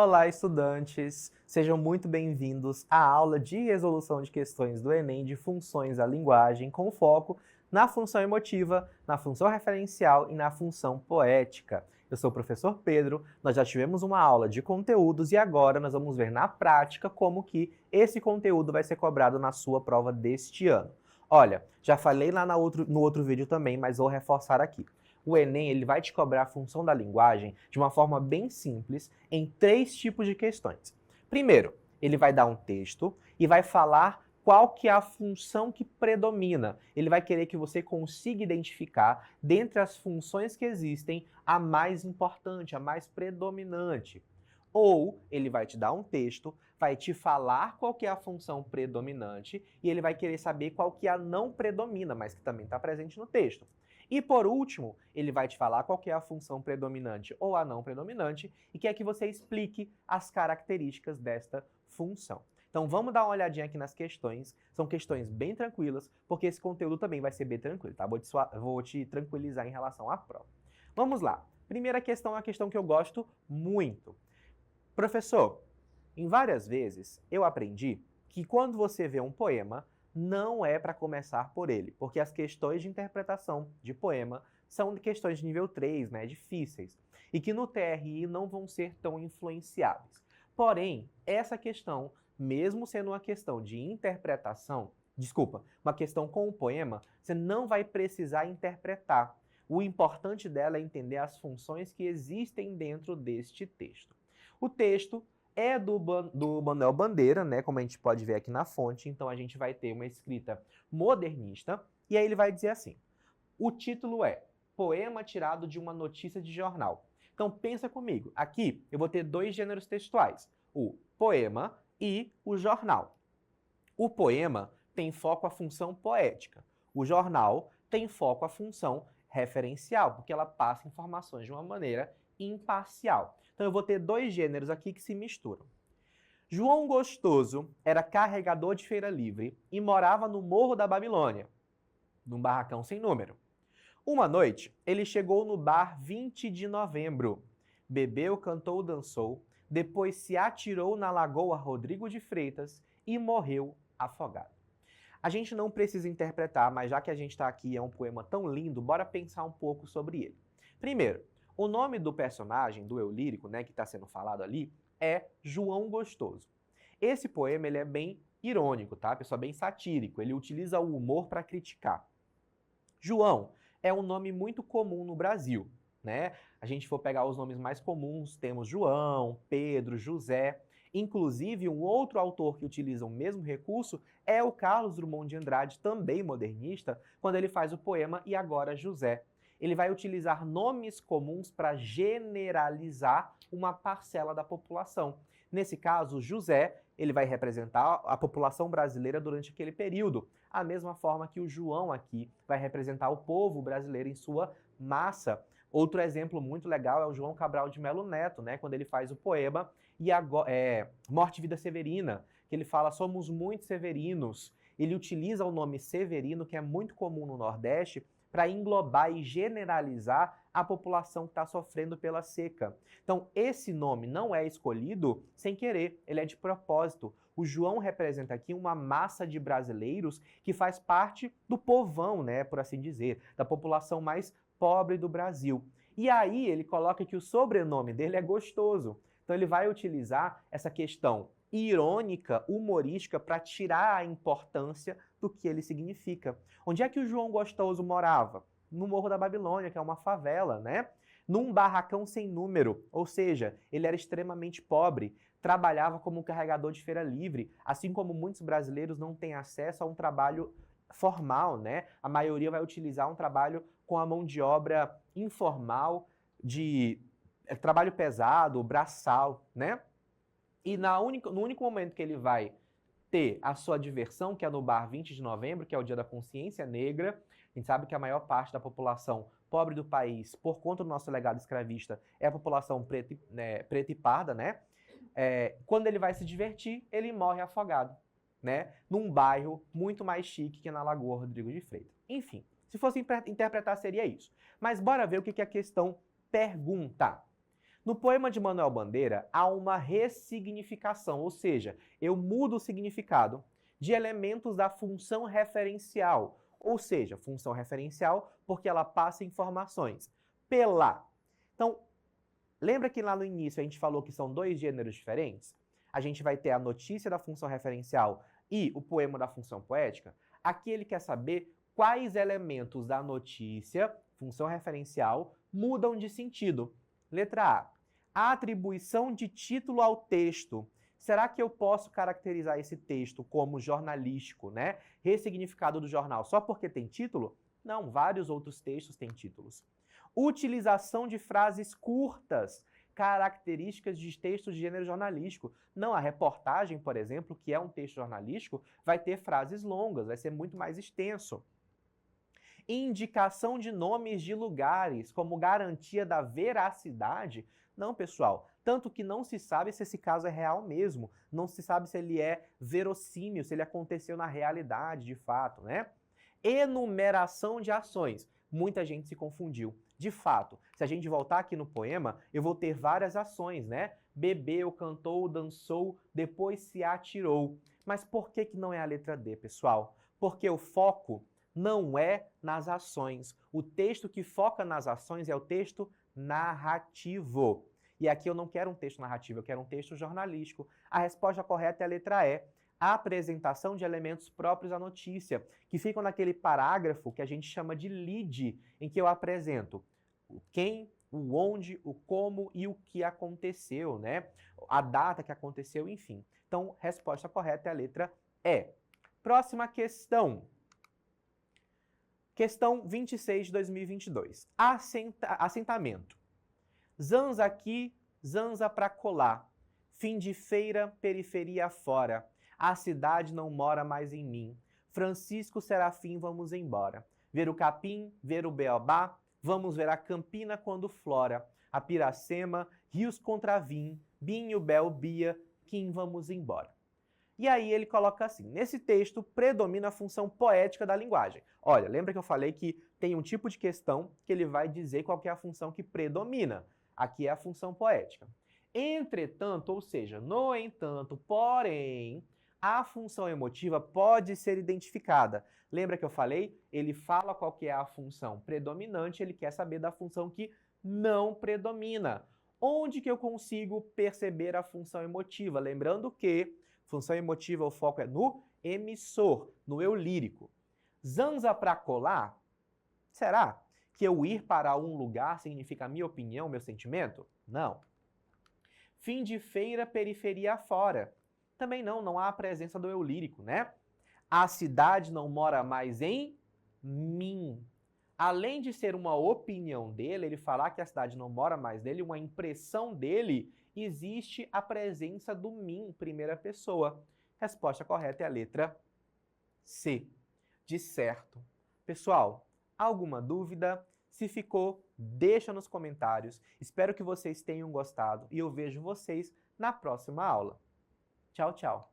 Olá, estudantes! Sejam muito bem-vindos à aula de resolução de questões do Enem de funções da linguagem com foco na função emotiva, na função referencial e na função poética. Eu sou o professor Pedro, nós já tivemos uma aula de conteúdos e agora nós vamos ver na prática como que esse conteúdo vai ser cobrado na sua prova deste ano. Olha, já falei lá no outro vídeo também, mas vou reforçar aqui. O Enem ele vai te cobrar a função da linguagem de uma forma bem simples em 3 tipos de questões. Primeiro, ele vai dar um texto e vai falar qual que é a função que predomina. Ele vai querer que você consiga identificar, dentre as funções que existem, a mais importante, a mais predominante. Ou ele vai te dar um texto, vai te falar qual que é a função predominante e ele vai querer saber qual que é a não predomina, mas que também está presente no texto. E por último, ele vai te falar qual que é a função predominante ou a não predominante e quer que você explique as características desta função. Então vamos dar uma olhadinha aqui nas questões. São questões bem tranquilas, porque esse conteúdo também vai ser bem tranquilo, tá? Vou te tranquilizar em relação à prova. Vamos lá. Primeira questão é uma questão que eu gosto muito. Professor, em várias vezes eu aprendi que quando você vê um poema, não é para começar por ele, porque as questões de interpretação de poema são questões de nível 3, né, difíceis, e que no TRI não vão ser tão influenciáveis. Porém, essa questão, mesmo sendo uma questão de interpretação, uma questão com o poema, você não vai precisar interpretar. O importante dela é entender as funções que existem dentro deste texto. O texto é do Manuel Bandeira, né, como a gente pode ver aqui na fonte, então a gente vai ter uma escrita modernista, e aí ele vai dizer assim, o título é Poema tirado de uma notícia de jornal. Então pensa comigo, aqui eu vou ter 2 gêneros textuais, o poema e o jornal. O poema tem foco à função poética, o jornal tem foco à função referencial, porque ela passa informações de uma maneira imparcial. Então eu vou ter 2 gêneros aqui que se misturam. João Gostoso era carregador de feira livre e morava no Morro da Babilônia, num barracão sem número. Uma noite, ele chegou no bar 20 de novembro. Bebeu, cantou, dançou, depois se atirou na Lagoa Rodrigo de Freitas e morreu afogado. A gente não precisa interpretar, mas já que a gente está aqui, é um poema tão lindo, bora pensar um pouco sobre ele. Primeiro, o nome do personagem, do eu lírico, né, que está sendo falado ali, é João Gostoso. Esse poema ele é bem irônico, tá, pessoal? Bem satírico. Ele utiliza o humor para criticar. João é um nome muito comum no Brasil, né? A gente for pegar os nomes mais comuns, temos João, Pedro, José. Inclusive, um outro autor que utiliza o mesmo recurso é o Carlos Drummond de Andrade, também modernista, quando ele faz o poema E Agora José. Ele vai utilizar nomes comuns para generalizar uma parcela da população. Nesse caso, José, ele vai representar a população brasileira durante aquele período, a mesma forma que o João aqui vai representar o povo brasileiro em sua massa. Outro exemplo muito legal é o João Cabral de Melo Neto, né, quando ele faz o poema Morte e Vida Severina, que ele fala somos muitos severinos. Ele utiliza o nome Severino, que é muito comum no Nordeste, para englobar e generalizar a população que está sofrendo pela seca. Então, esse nome não é escolhido sem querer, ele é de propósito. O João representa aqui uma massa de brasileiros que faz parte do povão, né, por assim dizer, da população mais pobre do Brasil. E aí ele coloca que o sobrenome dele é Gostoso. Então ele vai utilizar essa questão irônica, humorística, para tirar a importância do que ele significa. Onde é que o João Gostoso morava? No Morro da Babilônia, que é uma favela, né? Num barracão sem número, ou seja, ele era extremamente pobre, trabalhava como carregador de feira livre, assim como muitos brasileiros não têm acesso a um trabalho formal, né? A maioria vai utilizar um trabalho com a mão de obra informal, de trabalho pesado, braçal, né? E no único momento que ele vai ter a sua diversão, que é no bar 20 de novembro, que é o Dia da Consciência Negra, a gente sabe que a maior parte da população pobre do país, por conta do nosso legado escravista, é a população preta e parda, né? Quando ele vai se divertir, ele morre afogado, né? Num bairro muito mais chique que na Lagoa Rodrigo de Freitas. Enfim, se fosse interpretar seria isso. Mas bora ver o que a questão pergunta. No poema de Manuel Bandeira, há uma ressignificação, ou seja, eu mudo o significado de elementos da função referencial, ou seja, função referencial porque ela passa informações pela. Então, lembra que lá no início a gente falou que são dois gêneros diferentes? A gente vai ter a notícia da função referencial e o poema da função poética. Aqui ele quer saber quais elementos da notícia, função referencial, mudam de sentido. Letra A. A atribuição de título ao texto. Será que eu posso caracterizar esse texto como jornalístico, né? Ressignificado do jornal só porque tem título? Não, vários outros textos têm títulos. Utilização de frases curtas, características de textos de gênero jornalístico. Não, a reportagem, por exemplo, que é um texto jornalístico, vai ter frases longas, vai ser muito mais extenso. Indicação de nomes de lugares como garantia da veracidade. Não, pessoal, tanto que não se sabe se esse caso é real mesmo, não se sabe se ele é verossímil, se ele aconteceu na realidade de fato, né? Enumeração de ações. Muita gente se confundiu. De fato, se a gente voltar aqui no poema, eu vou ter várias ações, né? Bebeu, cantou, dançou, depois se atirou. Mas por que não é a letra D, pessoal? Porque o foco não é nas ações. O texto que foca nas ações é o texto narrativo. E aqui eu não quero um texto narrativo, eu quero um texto jornalístico. A resposta correta é a letra E. A apresentação de elementos próprios à notícia, que ficam naquele parágrafo que a gente chama de lead, em que eu apresento o quem, o onde, o como e o que aconteceu, né? A data que aconteceu, enfim. Então, resposta correta é a letra E. Próxima questão. Questão 26 de 2022. Assentamento. Zanza aqui, zanza pra colar. Fim de feira, periferia fora. A cidade não mora mais em mim. Francisco Serafim, vamos embora. Ver o capim, ver o beobá, vamos ver a campina quando flora. A Piracema, rios contra vim, binho, bel, bia, quim, vamos embora. E aí ele coloca assim, nesse texto predomina a função poética da linguagem. Olha, lembra que eu falei que tem um tipo de questão que ele vai dizer qual que é a função que predomina. Aqui é a função poética. Entretanto, ou seja, no entanto, porém, a função emotiva pode ser identificada. Lembra que eu falei? Ele fala qual que é a função predominante, ele quer saber da função que não predomina. Onde que eu consigo perceber a função emotiva? Lembrando que função emotiva, o foco é no emissor, no eu lírico. Zanza pra colar? Será que eu ir para um lugar significa minha opinião, meu sentimento? Não. Fim de feira, periferia fora. Também não há a presença do eu lírico, né? A cidade não mora mais em mim. Além de ser uma opinião dele, ele falar que a cidade não mora mais nele, uma impressão dele, existe a presença do mim, primeira pessoa. Resposta correta é a letra C, de certo. Pessoal, alguma dúvida? Se ficou, deixa nos comentários. Espero que vocês tenham gostado e eu vejo vocês na próxima aula. Tchau, tchau.